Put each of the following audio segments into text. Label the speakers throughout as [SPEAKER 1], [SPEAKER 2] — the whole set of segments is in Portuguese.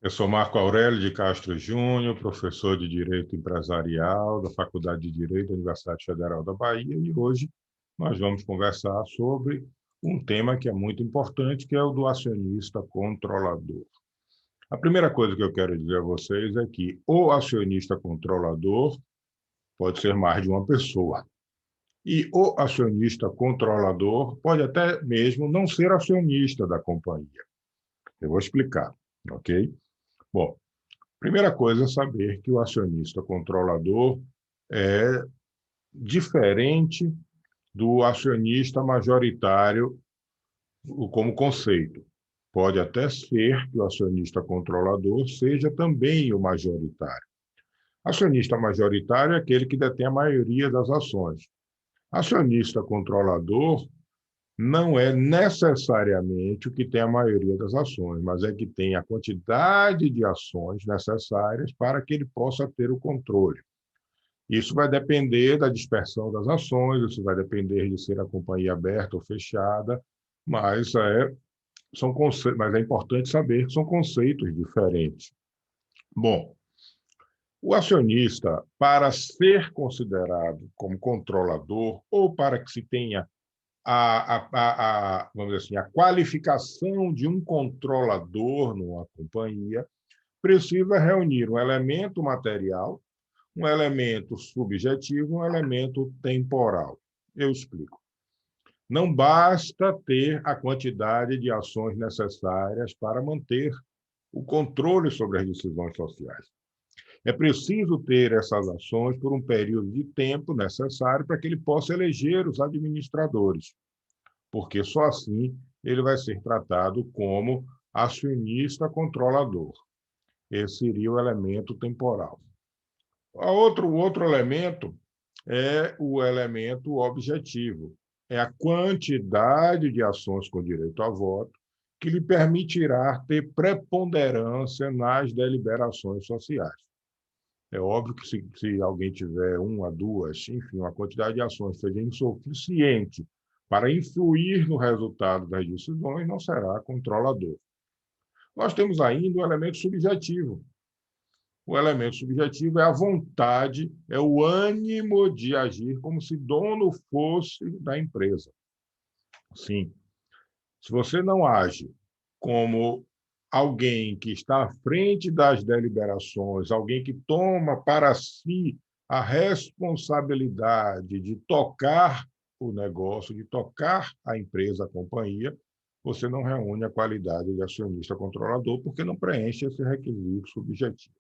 [SPEAKER 1] Eu sou Marco Aurélio de Castro Júnior, professor de Direito Empresarial da Faculdade de Direito da Universidade Federal da Bahia, e hoje nós vamos conversar sobre um tema que é muito importante, que é o do acionista controlador. A primeira coisa que eu quero dizer a vocês é que o acionista controlador pode ser mais de uma pessoa. E o acionista controlador pode até mesmo não ser acionista da companhia. Eu vou explicar, ok? Bom, primeira coisa é saber que o acionista controlador é diferente do acionista majoritário como conceito. Pode até ser que o acionista controlador seja também o majoritário. Acionista majoritário é aquele que detém a maioria das ações. Acionista controlador não é necessariamente o que tem a maioria das ações, mas é que tem a quantidade de ações necessárias para que ele possa ter o controle. Isso vai depender da dispersão das ações, isso vai depender de ser a companhia aberta ou fechada, mas mas é importante saber que são conceitos diferentes. Bom, o acionista, para ser considerado como controlador ou para que se tenha vamos dizer assim, a qualificação de um controlador numa companhia, precisa reunir um elemento material, um elemento subjetivo, um elemento temporal. Eu explico. Não basta ter a quantidade de ações necessárias para manter o controle sobre as decisões sociais. É preciso ter essas ações por um período de tempo necessário para que ele possa eleger os administradores, porque só assim ele vai ser tratado como acionista controlador. Esse seria o elemento temporal. O outro elemento é o elemento objetivo. É a quantidade de ações com direito a voto que lhe permitirá ter preponderância nas deliberações sociais. É óbvio que se alguém tiver uma, duas, enfim, uma quantidade de ações seja insuficiente para influir no resultado das decisões, não será controlador. Nós temos ainda o elemento subjetivo. O elemento subjetivo é a vontade, é o ânimo de agir como se dono fosse da empresa. Sim, se você não age como alguém que está à frente das deliberações, alguém que toma para si a responsabilidade de tocar o negócio, de tocar a empresa, a companhia, você não reúne a qualidade de acionista controlador, porque não preenche esse requisito subjetivo.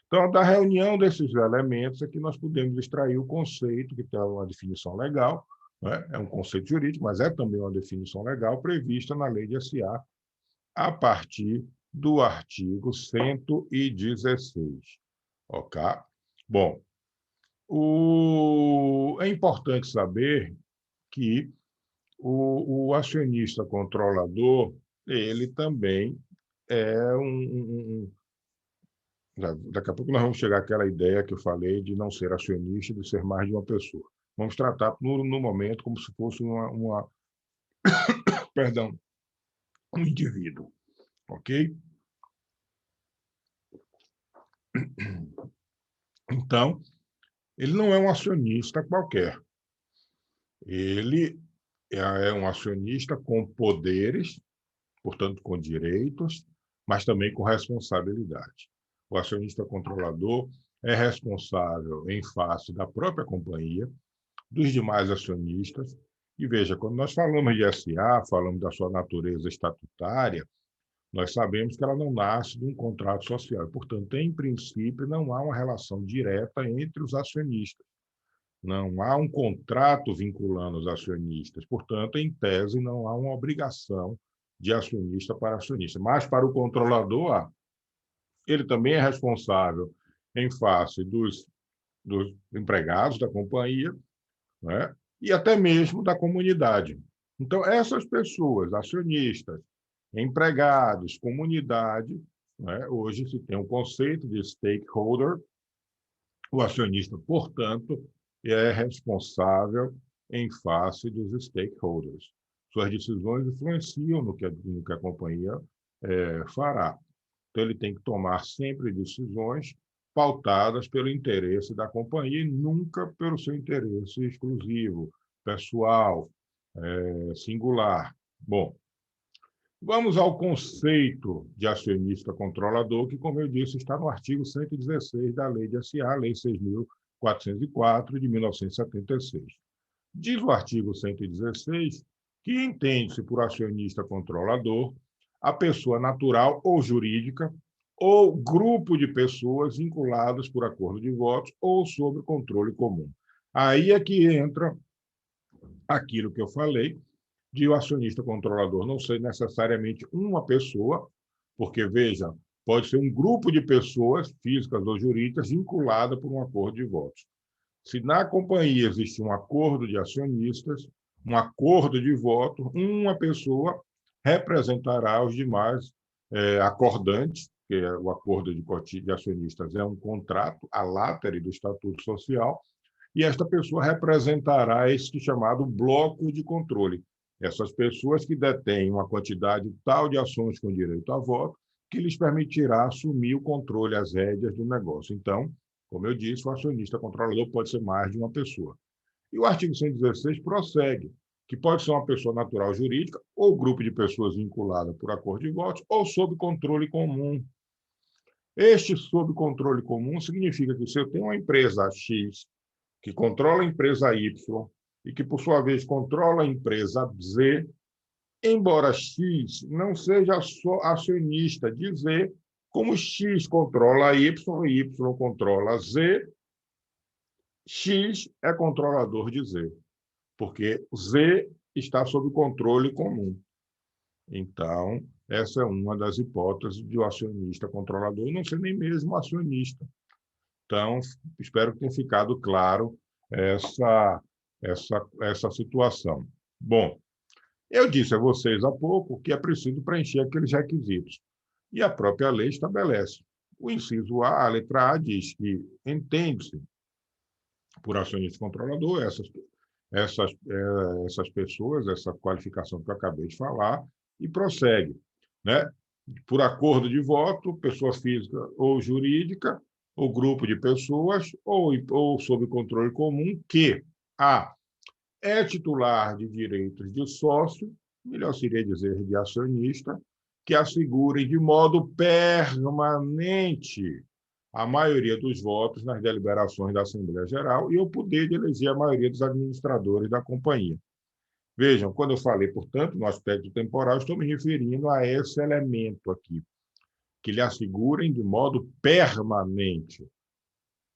[SPEAKER 1] Então, da reunião desses elementos é que nós podemos extrair o conceito, que tem uma definição legal, né? É um conceito jurídico, mas é também uma definição legal prevista na Lei de SA, a partir do artigo 116. Ok? Bom, é importante saber que o acionista controlador, ele também é daqui a pouco nós vamos chegar àquela ideia que eu falei de não ser acionista, de ser mais de uma pessoa. Vamos tratar no momento como se fosse perdão, um indivíduo, ok? Então, ele não é um acionista qualquer. Ele é um acionista com poderes, portanto, com direitos, mas também com responsabilidade. O acionista controlador é responsável em face da própria companhia, dos demais acionistas. E veja, quando nós falamos de SA, falamos da sua natureza estatutária, nós sabemos que ela não nasce de um contrato social. Portanto, em princípio, não há uma relação direta entre os acionistas. Não há um contrato vinculando os acionistas. Portanto, em tese, não há uma obrigação de acionista para acionista. Mas para o controlador, ele também é responsável em face dos empregados da companhia, né? E até mesmo da comunidade. Então, essas pessoas, acionistas, empregados, comunidade, né? Hoje se tem um conceito de stakeholder, o acionista, portanto, é responsável em face dos stakeholders. Suas decisões influenciam no que a companhia fará. Então, ele tem que tomar sempre decisões pautadas pelo interesse da companhia e nunca pelo seu interesse exclusivo, pessoal, singular. Bom, vamos ao conceito de acionista controlador, que, como eu disse, está no artigo 116 da Lei de SA, Lei 6.404, de 1976. Diz o artigo 116 que entende-se por acionista controlador a pessoa natural ou jurídica ou grupo de pessoas vinculadas por acordo de votos ou sob controle comum. Aí é que entra aquilo que eu falei, de o acionista controlador não ser necessariamente uma pessoa, porque, veja, pode ser um grupo de pessoas, físicas ou jurídicas, vinculada por um acordo de votos. Se na companhia existe um acordo de acionistas, um acordo de voto, uma pessoa representará os demais acordantes, que é o acordo de acionistas é um contrato, a látare do Estatuto Social, e esta pessoa representará esse chamado bloco de controle. Essas pessoas que detêm uma quantidade tal de ações com direito a voto, que lhes permitirá assumir o controle, as rédeas do negócio. Então, como eu disse, o acionista controlador pode ser mais de uma pessoa. E o artigo 116 prossegue, que pode ser uma pessoa natural jurídica ou grupo de pessoas vinculada por acordo de votos ou sob controle comum. Este sob controle comum significa que se eu tenho uma empresa X que controla a empresa Y e que, por sua vez, controla a empresa Z, embora X não seja só acionista de Z, como X controla Y e Y controla Z, X é controlador de Z, porque Z está sob controle comum. Então, essa é uma das hipóteses de o acionista controlador não ser nem mesmo acionista. Então, espero que tenha ficado claro essa situação. Bom, eu disse a vocês há pouco que é preciso preencher aqueles requisitos. E a própria lei estabelece. O inciso A, a letra A, diz que entende-se por acionista controlador essas pessoas, essa qualificação que eu acabei de falar, e prossegue. Né? Por acordo de voto, pessoa física ou jurídica, ou grupo de pessoas, ou sob controle comum, que A, é titular de direitos de sócio, melhor seria dizer de acionista, que assegurem de modo permanente a maioria dos votos nas deliberações da Assembleia Geral e o poder de eleger a maioria dos administradores da companhia. Vejam, quando eu falei, portanto, no aspecto temporal, estou me referindo a esse elemento aqui, que lhe assegurem de modo permanente.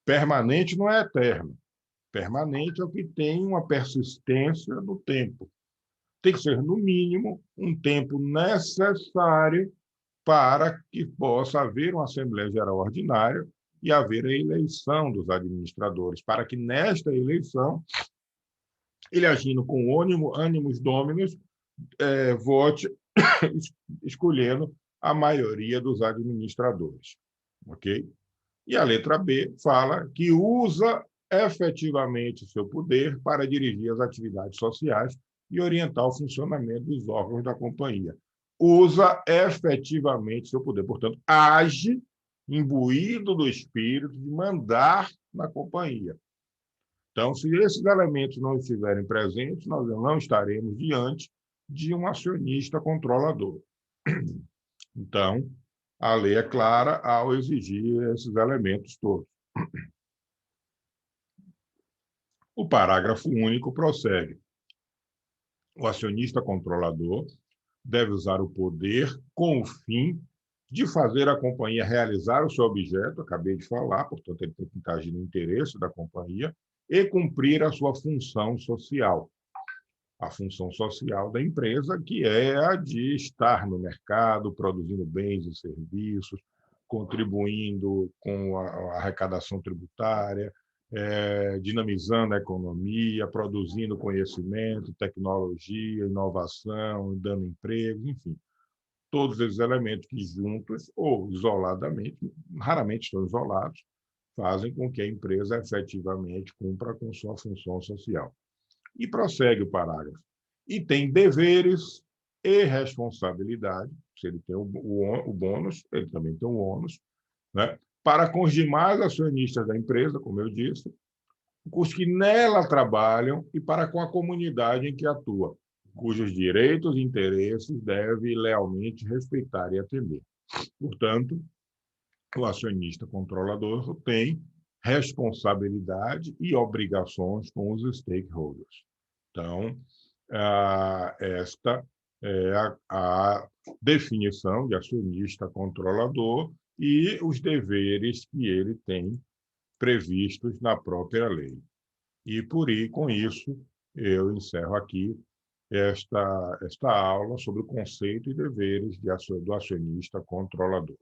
[SPEAKER 1] Permanente não é eterno. Permanente é o que tem uma persistência no tempo. Tem que ser, no mínimo, um tempo necessário para que possa haver uma Assembleia Geral Ordinária e haver a eleição dos administradores, para que nesta eleição, ele agindo com ânimos dominus, vote escolhendo a maioria dos administradores. Ok? E a letra B fala que usa efetivamente seu poder para dirigir as atividades sociais e orientar o funcionamento dos órgãos da companhia. Usa efetivamente seu poder, portanto, age imbuído do espírito de mandar na companhia. Então, se esses elementos não estiverem presentes, nós não estaremos diante de um acionista controlador. Então, a lei é clara ao exigir esses elementos todos. O parágrafo único prossegue. O acionista controlador deve usar o poder com o fim de fazer a companhia realizar o seu objeto, acabei de falar, portanto, ele tem que agir no interesse da companhia, e cumprir a sua função social. A função social da empresa, que é a de estar no mercado, produzindo bens e serviços, contribuindo com a arrecadação tributária, dinamizando a economia, produzindo conhecimento, tecnologia, inovação, dando emprego, enfim. Todos esses elementos que juntos ou isoladamente, raramente estão isolados, fazem com que a empresa efetivamente cumpra com sua função social. E prossegue o parágrafo. E tem deveres e responsabilidade, se ele tem o bônus, ele também tem o ônus, né? Para com os demais acionistas da empresa, como eu disse, os que nela trabalham e para com a comunidade em que atua, cujos direitos e interesses deve lealmente respeitar e atender. Portanto, o acionista controlador tem responsabilidade e obrigações com os stakeholders. Então, esta é a definição de acionista controlador e os deveres que ele tem previstos na própria lei. E, com isso, eu encerro aqui esta aula sobre o conceito e deveres do acionista controlador.